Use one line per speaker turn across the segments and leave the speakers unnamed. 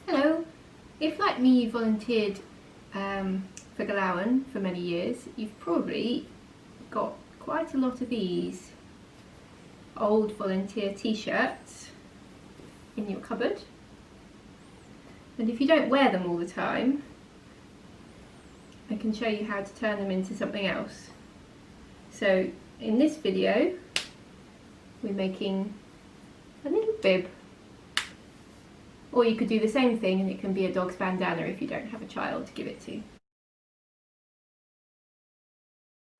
Hello. If, like me, you volunteered for Golowan for many years, you've probably got quite a lot of these old volunteer t-shirts in your cupboard. And if you don't wear them all the time, I can show you how to turn them into something else. So in this video, we're making a little bib. Or you could do the same thing and it can be a dog's bandana if you don't have a child to give it to.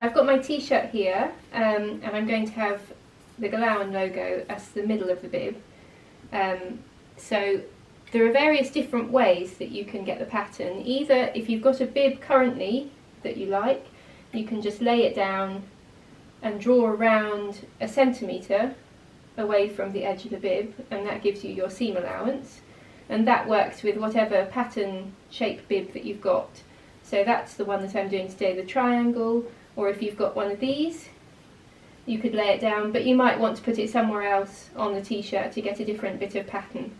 I've got my t-shirt here and I'm going to have the Golowan logo as the middle of the bib. So there are various different ways that you can get the pattern. Either if you've got a bib currently that you like, you can just lay it down and draw around 1 centimetre away from the edge of the bib, and that gives you your seam allowance. And that works with whatever pattern shape bib that you've got. So that's the one that I'm doing today, the triangle, or if you've got one of these, you could lay it down, but you might want to put it somewhere else on the t-shirt to get a different bit of pattern.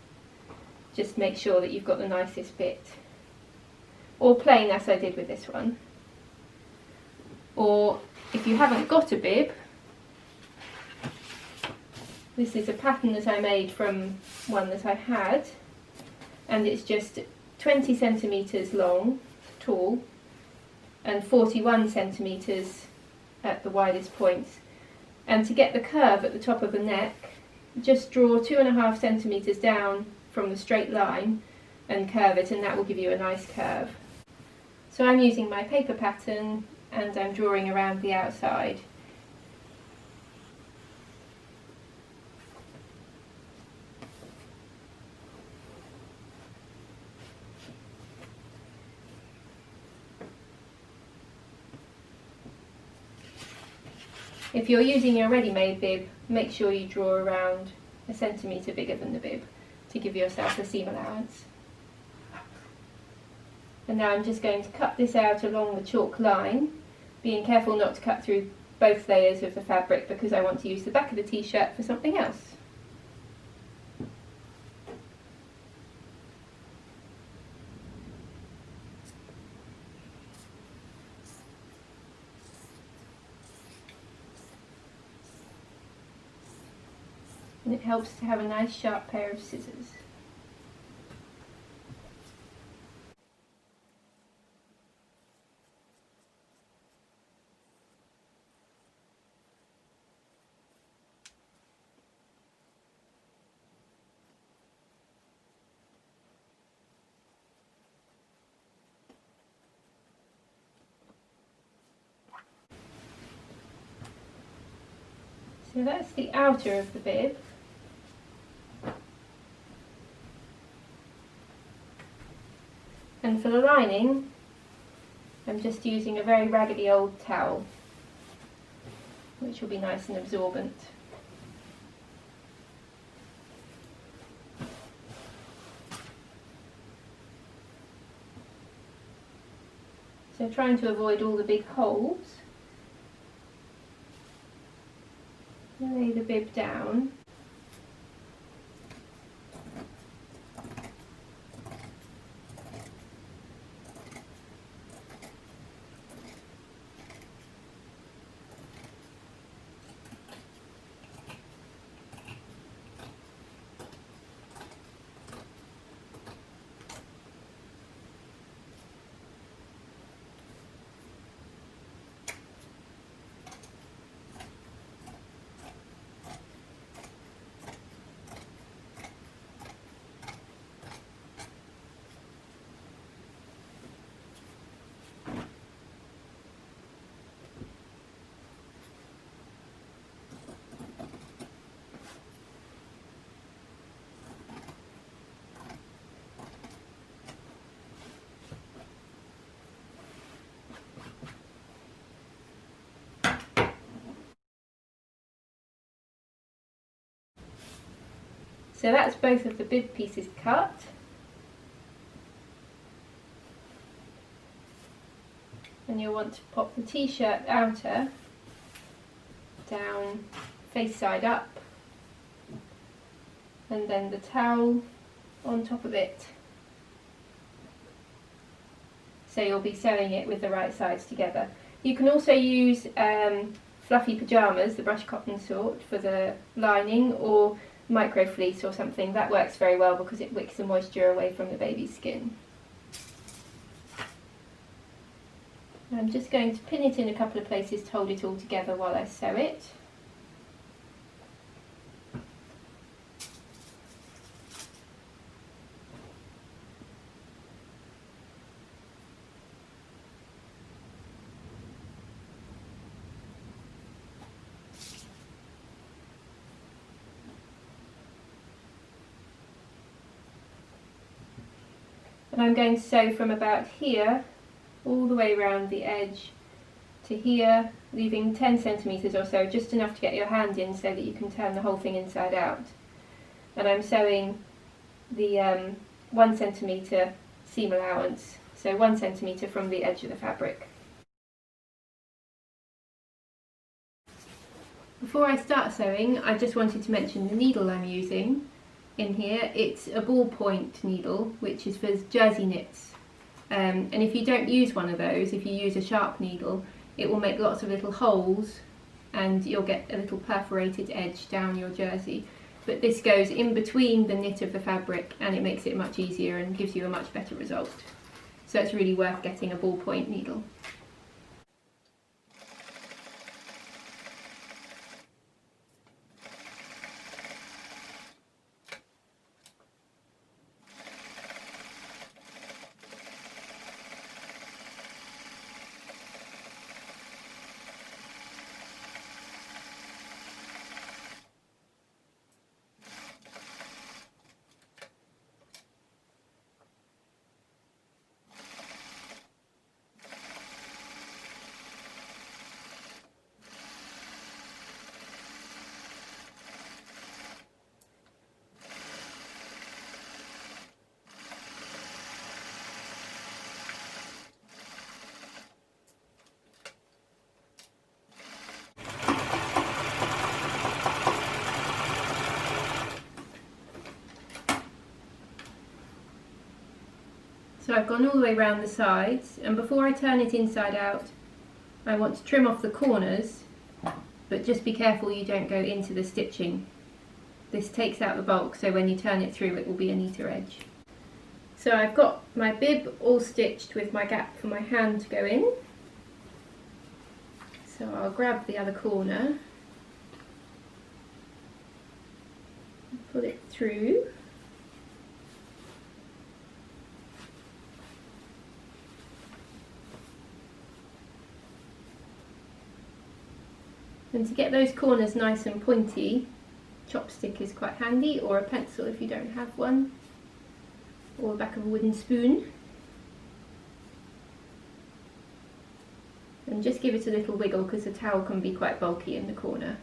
Just make sure that you've got the nicest bit. Or plain, as I did with this one. Or if you haven't got a bib, this is a pattern that I made from one that I had, and it's just 20 centimetres long, tall, and 41 centimetres at the widest points. And to get the curve at the top of the neck, just draw 2.5 centimetres down from the straight line and curve it, and that will give you a nice curve. So I'm using my paper pattern and I'm drawing around the outside. If you're using your ready-made bib, make sure you draw around 1 centimetre bigger than the bib to give yourself a seam allowance. And now I'm just going to cut this out along the chalk line, being careful not to cut through both layers of the fabric because I want to use the back of the t-shirt for something else. And it helps to have a nice sharp pair of scissors. So that's the outer of the bib. And for the lining, I'm just using a very raggedy old towel, which will be nice and absorbent. So trying to avoid all the big holes, lay the bib down. So that's both of the bib pieces cut. And you'll want to pop the t-shirt outer down face side up, and then the towel on top of it so you'll be sewing it with the right sides together. You can also use fluffy pyjamas, the brush cotton sort, for the lining, or micro fleece or something. That works very well because it wicks the moisture away from the baby's skin. I'm just going to pin it in a couple of places to hold it all together while I sew it. And I'm going to sew from about here all the way around the edge to here, leaving 10 centimetres or so, just enough to get your hand in so that you can turn the whole thing inside out. And I'm sewing the 1 centimetre seam allowance, so 1 centimetre from the edge of the fabric. Before I start sewing, I just wanted to mention the needle I'm using in here. It's a ballpoint needle, which is for jersey knits. And if you don't use one of those, if you use a sharp needle, it will make lots of little holes and you'll get a little perforated edge down your jersey. But this goes in between the knit of the fabric and it makes it much easier and gives you a much better result. So it's really worth getting a ballpoint needle. So I've gone all the way around the sides, and before I turn it inside out, I want to trim off the corners, but just be careful you don't go into the stitching. This takes out the bulk, so when you turn it through it will be a neater edge. So I've got my bib all stitched with my gap for my hand to go in. So I'll grab the other corner, pull it through. And to get those corners nice and pointy, chopstick is quite handy, or a pencil if you don't have one, or the back of a wooden spoon. And just give it a little wiggle because the towel can be quite bulky in the corner.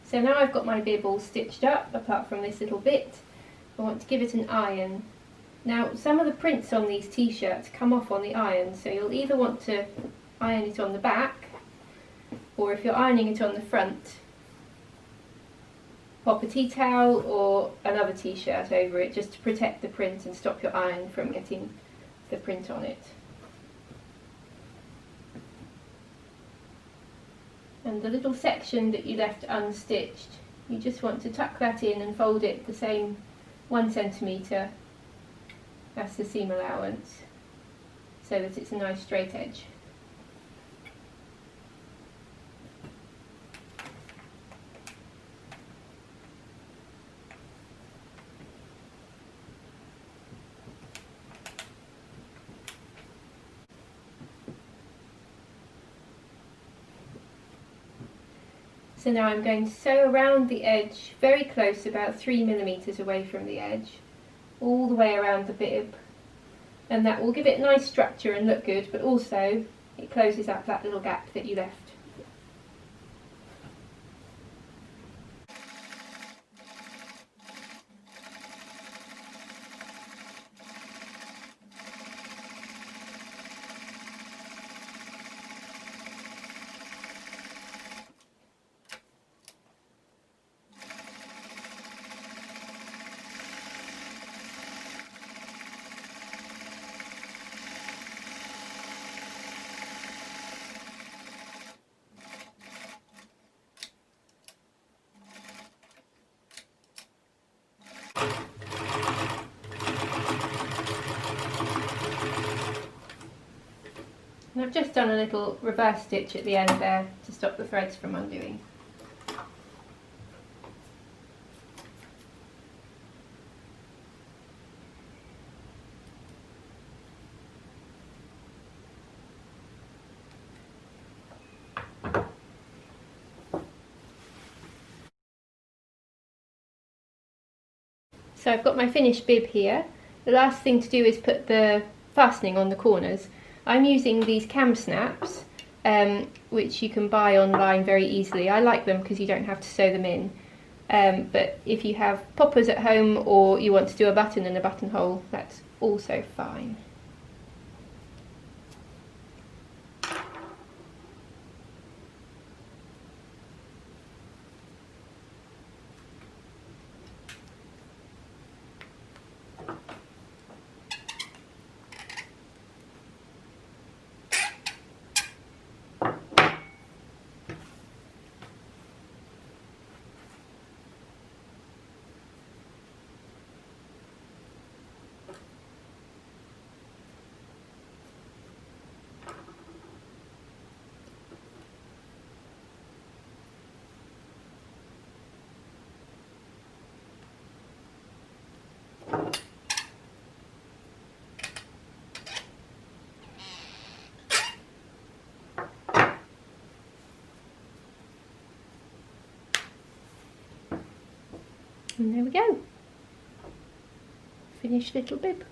So now I've got my bib all stitched up, apart from this little bit, I want to give it an iron. Now, some of the prints on these t-shirts come off on the iron, so you'll either want to iron it on the back, or if you're ironing it on the front, pop a tea towel or another t-shirt over it just to protect the print and stop your iron from getting the print on it. And the little section that you left unstitched, you just want to tuck that in and fold it the same 1 centimetre. That's the seam allowance, so that it's a nice straight edge. So now I'm going to sew around the edge, very close, about 3 millimetres away from the edge, all the way around the bib, and that will give it nice structure and look good, but also it closes up that little gap that you left. And I've just done a little reverse stitch at the end there to stop the threads from undoing. So I've got my finished bib here. The last thing to do is put the fastening on the corners. I'm using these cam snaps, which you can buy online very easily. I like them because you don't have to sew them in. But if you have poppers at home or you want to do a button and a buttonhole, that's also fine. And there we go. Finished little bib.